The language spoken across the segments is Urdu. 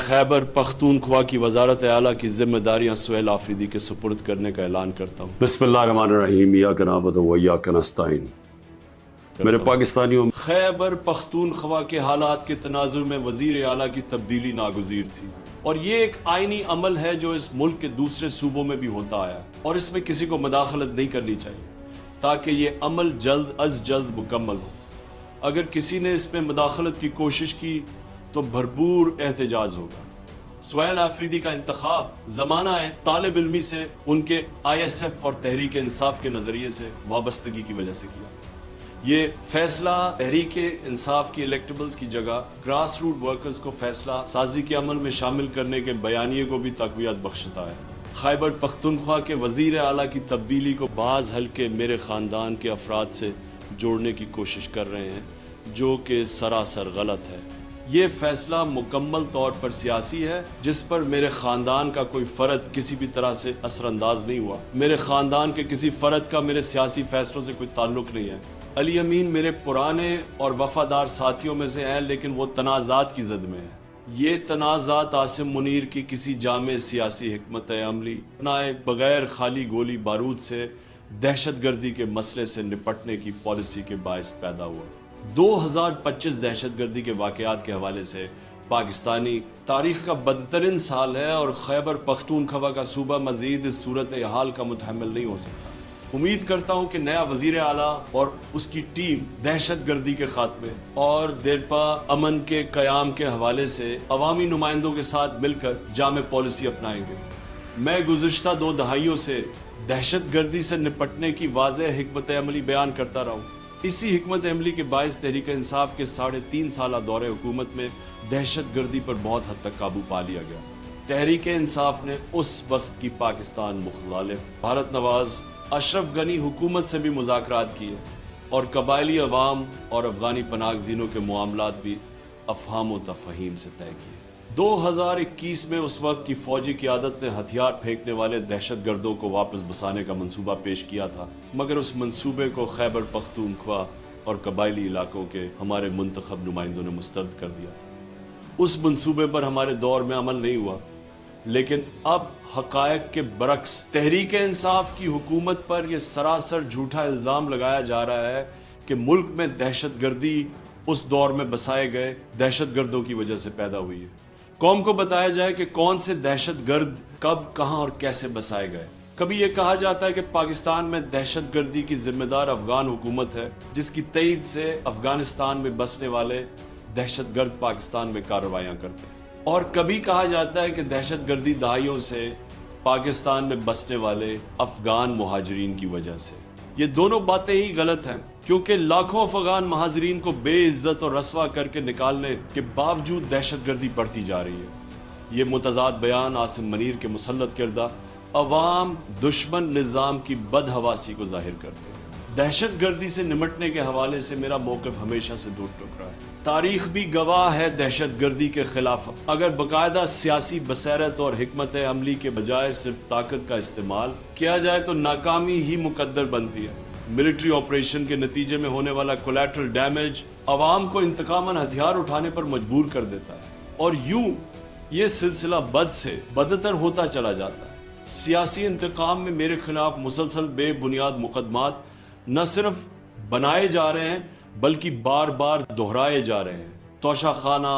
خیبر پختونخوا کی وزارت اعلیٰ کی ذمہ داریاں سہیل آفریدی کے سپرد کرنے کا اعلان کرتا ہوں۔ بسم اللہ الرحمن الرحیم، ایاک نعبد و ایاک نستعین۔ میرے پاکستانیوں، خیبر پختونخوا کے حالات کے تناظر میں وزیر اعلیٰ کی تبدیلی ناگزیر تھی، اور یہ ایک آئینی عمل ہے جو اس ملک کے دوسرے صوبوں میں بھی ہوتا آیا، اور اس میں کسی کو مداخلت نہیں کرنی چاہیے تاکہ یہ عمل جلد از جلد مکمل ہو۔ اگر کسی نے اس میں مداخلت کی کوشش کی تو بھرپور احتجاج ہوگا۔ سہیل آفریدی کا انتخاب زمانہ طالب علمی سے ان کے ISF اور تحریک انصاف کے نظریے سے وابستگی کی وجہ سے کیا۔ یہ فیصلہ تحریک انصاف کی الیکٹیبلز کی جگہ گراس روٹ ورکرز کو فیصلہ سازی کے عمل میں شامل کرنے کے بیانیے کو بھی تقویت بخشتا ہے۔ خیبر پختونخوا کے وزیر اعلیٰ کی تبدیلی کو بعض حلقے میرے خاندان کے افراد سے جوڑنے کی کوشش کر رہے ہیں، جو کہ سراسر غلط ہے۔ یہ فیصلہ مکمل طور پر سیاسی ہے، جس پر میرے خاندان کا کوئی فرد کسی بھی طرح سے اثر انداز نہیں ہوا۔ میرے خاندان کے کسی فرد کا میرے سیاسی فیصلوں سے کوئی تعلق نہیں ہے۔ علی امین میرے پرانے اور وفادار ساتھیوں میں سے ہیں، لیکن وہ تنازعات کی زد میں ہیں۔ یہ تنازعات عاصم منیر کی کسی جامع سیاسی حکمت عملی اپنائے بغیر خالی گولی بارود سے دہشت گردی کے مسئلے سے نپٹنے کی پالیسی کے باعث پیدا ہوا۔ 2025 دہشت گردی کے واقعات کے حوالے سے پاکستانی تاریخ کا بدترین سال ہے، اور خیبر پختونخوا کا صوبہ مزید اس صورتحال کا متحمل نہیں ہو سکتا۔ امید کرتا ہوں کہ نیا وزیر اعلیٰ اور اس کی ٹیم دہشت گردی کے خاتمے اور دیرپا امن کے قیام کے حوالے سے عوامی نمائندوں کے ساتھ مل کر جامع پالیسی اپنائیں گے۔ میں گزشتہ 2 دہائیوں سے دہشت گردی سے نپٹنے کی واضح حکمت عملی بیان کرتا رہا ہوں۔ اسی حکمت عملی کے باعث تحریک انصاف کے 3.5 سالہ دور حکومت میں دہشت گردی پر بہت حد تک قابو پا لیا گیا۔ تحریک انصاف نے اس وقت کی پاکستان مخالف بھارت نواز اشرف غنی حکومت سے بھی مذاکرات کیے، اور قبائلی عوام اور افغانی پناہ گزینوں کے معاملات بھی افہام و تفہیم سے طے کیے۔ 2021 میں اس وقت کی فوجی قیادت نے ہتھیار پھینکنے والے دہشت گردوں کو واپس بسانے کا منصوبہ پیش کیا تھا، مگر اس منصوبے کو خیبر پختونخوا اور قبائلی علاقوں کے ہمارے منتخب نمائندوں نے مسترد کر دیا تھا۔ اس منصوبے پر ہمارے دور میں عمل نہیں ہوا، لیکن اب حقائق کے برعکس تحریک انصاف کی حکومت پر یہ سراسر جھوٹا الزام لگایا جا رہا ہے کہ ملک میں دہشت گردی اس دور میں بسائے گئے دہشت گردوں کی وجہ سے پیدا ہوئی ہے۔ قوم کو بتایا جائے کہ کون سے دہشت گرد کب، کہاں اور کیسے بسائے گئے۔ کبھی یہ کہا جاتا ہے کہ پاکستان میں دہشت گردی کی ذمہ دار افغان حکومت ہے، جس کی تائید سے افغانستان میں بسنے والے دہشت گرد پاکستان میں کارروائیاں کرتے ہیں، اور کبھی کہا جاتا ہے کہ دہشت گردی دہائیوں سے پاکستان میں بسنے والے افغان مہاجرین کی وجہ سے۔ یہ دونوں باتیں ہی غلط ہیں، کیونکہ لاکھوں افغان مہاجرین کو بے عزت اور رسوا کر کے نکالنے کے باوجود دہشت گردی بڑھتی جا رہی ہے۔ یہ متضاد بیان عاصم منیر کے مسلط کردہ عوام دشمن نظام کی بدحواسی کو ظاہر کرتے ہیں۔ دہشت گردی سے نمٹنے کے حوالے سے میرا موقف ہمیشہ سے دو ٹکرا ہے۔ تاریخ بھی گواہ ہے دہشت گردی کے خلاف اگر باقاعدہ سیاسی بصیرت اور حکمت عملی کے بجائے صرف طاقت کا استعمال کیا جائے تو ناکامی ہی مقدر بنتی ہے۔ ملٹری آپریشن کے نتیجے میں ہونے والا کولیٹرل ڈیمیج عوام کو انتقاماً ہتھیار اٹھانے پر مجبور کر دیتا ہے، اور یوں یہ سلسلہ بد سے بدتر ہوتا چلا جاتا ہے۔ سیاسی انتقام میں میرے خلاف مسلسل بے بنیاد مقدمات نہ صرف بنائے جا رہے ہیں بلکہ بار بار دہرائے جا رہے ہیں۔ توشہ خانہ،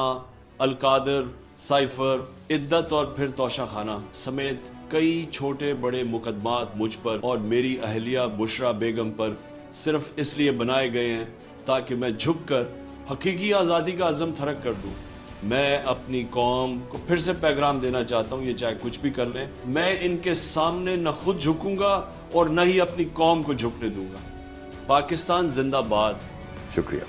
القادر، سائفر، عدت اور پھر توشہ خانہ سمیت کئی چھوٹے بڑے مقدمات مجھ پر اور میری اہلیہ بشرا بیگم پر صرف اس لیے بنائے گئے ہیں تاکہ میں جھک کر حقیقی آزادی کا عزم تھرک کر دوں۔ میں اپنی قوم کو پھر سے پیغام دینا چاہتا ہوں، یہ چاہے کچھ بھی کر لیں، میں ان کے سامنے نہ خود جھکوں گا اور نہ ہی اپنی قوم کو جھکنے دوں گا۔ پاکستان زندہ باد۔ شکریہ۔